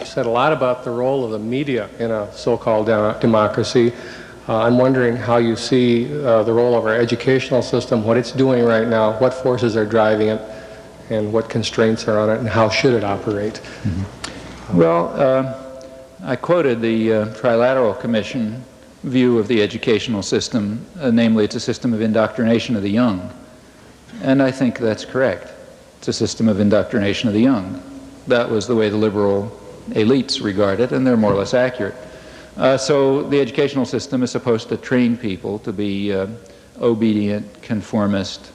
said a lot about the role of the media in a so-called democracy. I'm wondering how you see the role of our educational system, what it's doing right now, what forces are driving it, and what constraints are on it, and how should it operate? Mm-hmm. Well, I quoted the Trilateral Commission view of the educational system, namely it's a system of indoctrination of the young. And I think that's correct. It's a system of indoctrination of the young. That was the way the liberal elites regard it, and they're more or less accurate. So the educational system is supposed to train people to be obedient, conformist,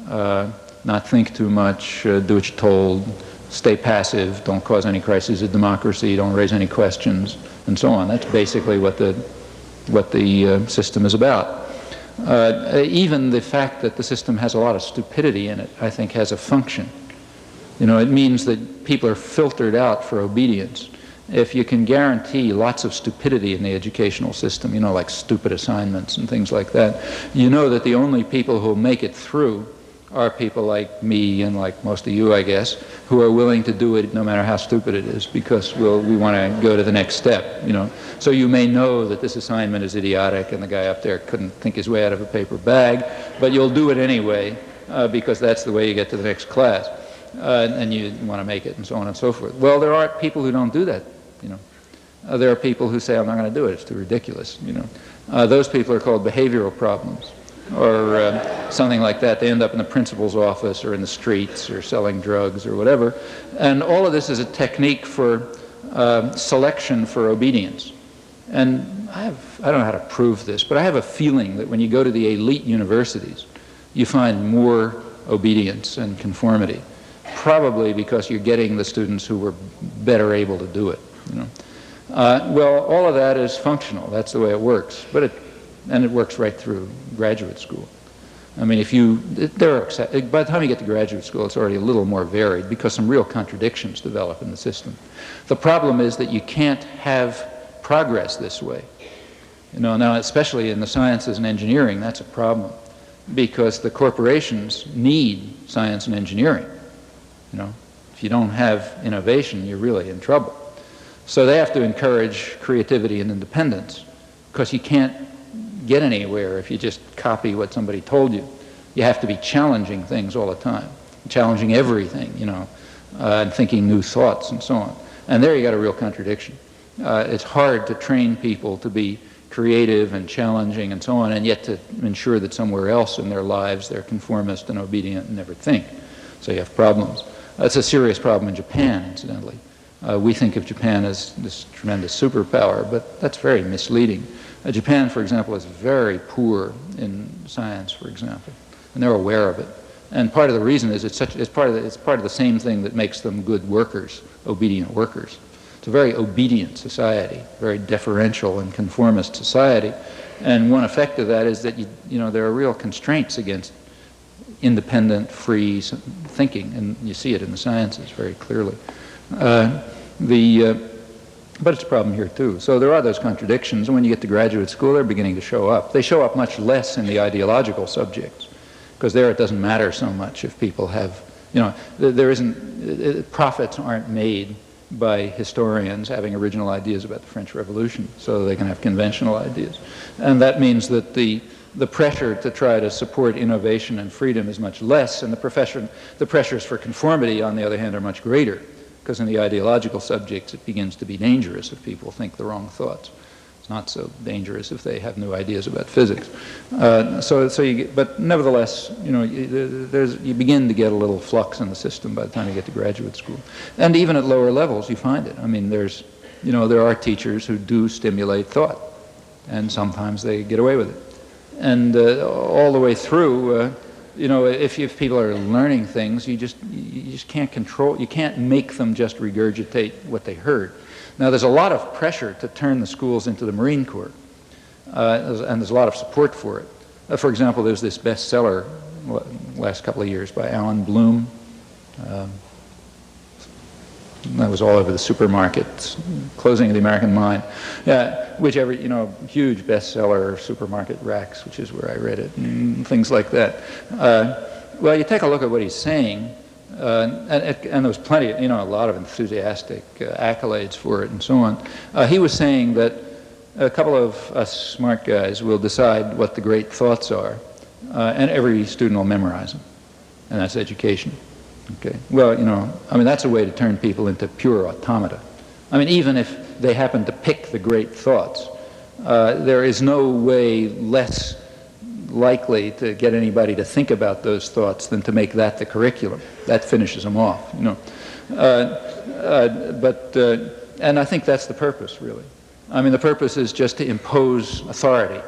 not think too much, do what you're told, stay passive, don't cause any crises of democracy, don't raise any questions, and so on. That's basically what the system is about. Even the fact that the system has a lot of stupidity in it, I think, has a function. You know, it means that people are filtered out for obedience. If you can guarantee lots of stupidity in the educational system, you know, like stupid assignments and things like that, you know that the only people who will make it through are people like me and like most of you, I guess, who are willing to do it no matter how stupid it is, because we want to go to the next step, you know. So you may know that this assignment is idiotic and the guy up there couldn't think his way out of a paper bag, but you'll do it anyway because that's the way you get to the next class. And you want to make it, and so on and so forth. Well, there are people who don't do that, you know. There are people who say, I'm not going to do it, it's too ridiculous, you know. Those people are called behavioral problems, or something like that. They end up in the principal's office, or in the streets, or selling drugs, or whatever. And all of this is a technique for selection for obedience. And I don't know how to prove this, but I have a feeling that when you go to the elite universities, you find more obedience and conformity. Probably because you're getting the students who were better able to do it. You know? Well, all of that is functional. That's the way it works. And it works right through graduate school. I mean, by the time you get to graduate school, it's already a little more varied because some real contradictions develop in the system. The problem is that you can't have progress this way. You know, now, especially in the sciences and engineering, that's a problem because the corporations need science and engineering. You know, if you don't have innovation, you're really in trouble. So they have to encourage creativity and independence because you can't get anywhere if you just copy what somebody told you. You have to be challenging things all the time, challenging everything, you know, and thinking new thoughts and so on. And there you got a real contradiction. It's hard to train people to be creative and challenging and so on, and yet to ensure that somewhere else in their lives they're conformist and obedient and never think. So you have problems. That's a serious problem in Japan, incidentally. We think of Japan as this tremendous superpower, but that's very misleading. Japan, for example, is very poor in science, for example, and they're aware of it. And part of the reason is it's part of the same thing that makes them good workers, obedient workers. It's a very obedient society, very deferential and conformist society. And one effect of that is that you know there are real constraints against independent, free thinking, and you see it in the sciences very clearly. But it's a problem here too. So there are those contradictions, and when you get to graduate school, they're beginning to show up. They show up much less in the ideological subjects, because there it doesn't matter so much if people have, you know, profits aren't made by historians having original ideas about the French Revolution, so they can have conventional ideas. And that means that the pressure to try to support innovation and freedom is much less, and the pressures for conformity, on the other hand, are much greater, because in the ideological subjects it begins to be dangerous if people think the wrong thoughts. It's not so dangerous if they have new ideas about physics. But nevertheless, you know, you begin to get a little flux in the system by the time you get to graduate school. And even at lower levels you find it. I mean, there are teachers who do stimulate thought, and sometimes they get away with it. And all the way through, you know, if people are learning things, you just can't control, you can't make them just regurgitate what they heard. Now, there's a lot of pressure to turn the schools into the Marine Corps, and there's a lot of support for it. For example, there's this bestseller last couple of years by Alan Bloom. That was all over the supermarkets, Closing of the American Mind, you know, huge bestseller, supermarket racks, which is where I read it, and things like that. Well, you take a look at what he's saying, And there was plenty, a lot of enthusiastic accolades for it and so on. He was saying that a couple of us smart guys will decide what the great thoughts are, and every student will memorize them, and that's education. Okay. Well, I mean, that's a way to turn people into pure automata. I mean, even if they happen to pick the great thoughts, there is no way less likely to get anybody to think about those thoughts than to make that the curriculum. That finishes them off, and I think that's the purpose, really. I mean, the purpose is just to impose authority,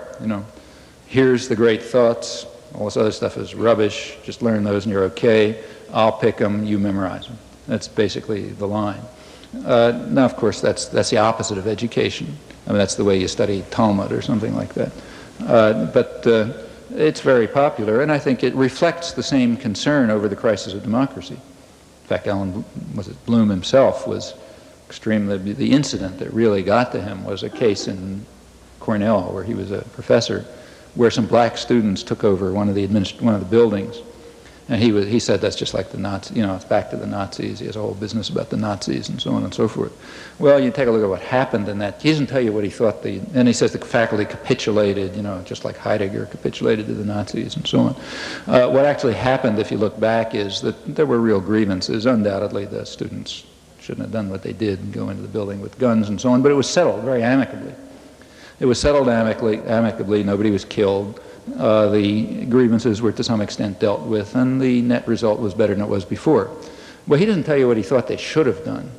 Here's the great thoughts. All this other stuff is rubbish. Just learn those and you're okay. I'll pick them, you memorize them. That's basically the line. Now, of course, that's the opposite of education. I mean, that's the way you study Talmud or something like that. But it's very popular, and I think it reflects the same concern over the crisis of democracy. In fact, Bloom himself was extremely, the incident that really got to him was a case in Cornell where he was a professor, where some black students took over one of the buildings. And he said that's just like the Nazis, it's back to the Nazis. He has a whole business about the Nazis and so on and so forth. Well, you take a look at what happened in that. He doesn't tell you what he thought and he says the faculty capitulated, just like Heidegger capitulated to the Nazis and so on. What actually happened, if you look back, is that there were real grievances. Undoubtedly, the students shouldn't have done what they did and go into the building with guns and so on, but it was settled very amicably. It was settled amicably. Nobody was killed. The grievances were to some extent dealt with, and the net result was better than it was before. Well, he doesn't tell you what he thought they should have done,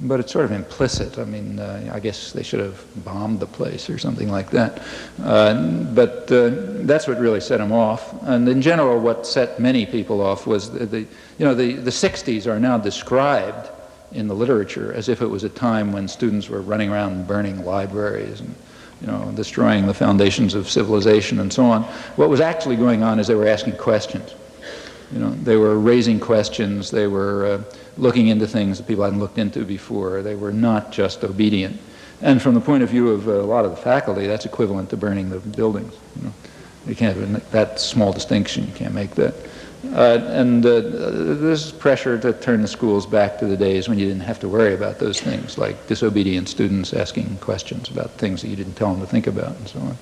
but it's sort of implicit. I mean, I guess they should have bombed the place or something like that. But that's what really set him off. And in general, what set many people off was the 60s are now described in the literature as if it was a time when students were running around burning libraries and destroying the foundations of civilization and so on. What was actually going on is they were asking questions. They were raising questions. They were looking into things that people hadn't looked into before. They were not just obedient. And from the point of view of a lot of the faculty, that's equivalent to burning the buildings. You can't have that small distinction. You can't make that. There's pressure to turn the schools back to the days when you didn't have to worry about those things, like disobedient students asking questions about things that you didn't tell them to think about and so on.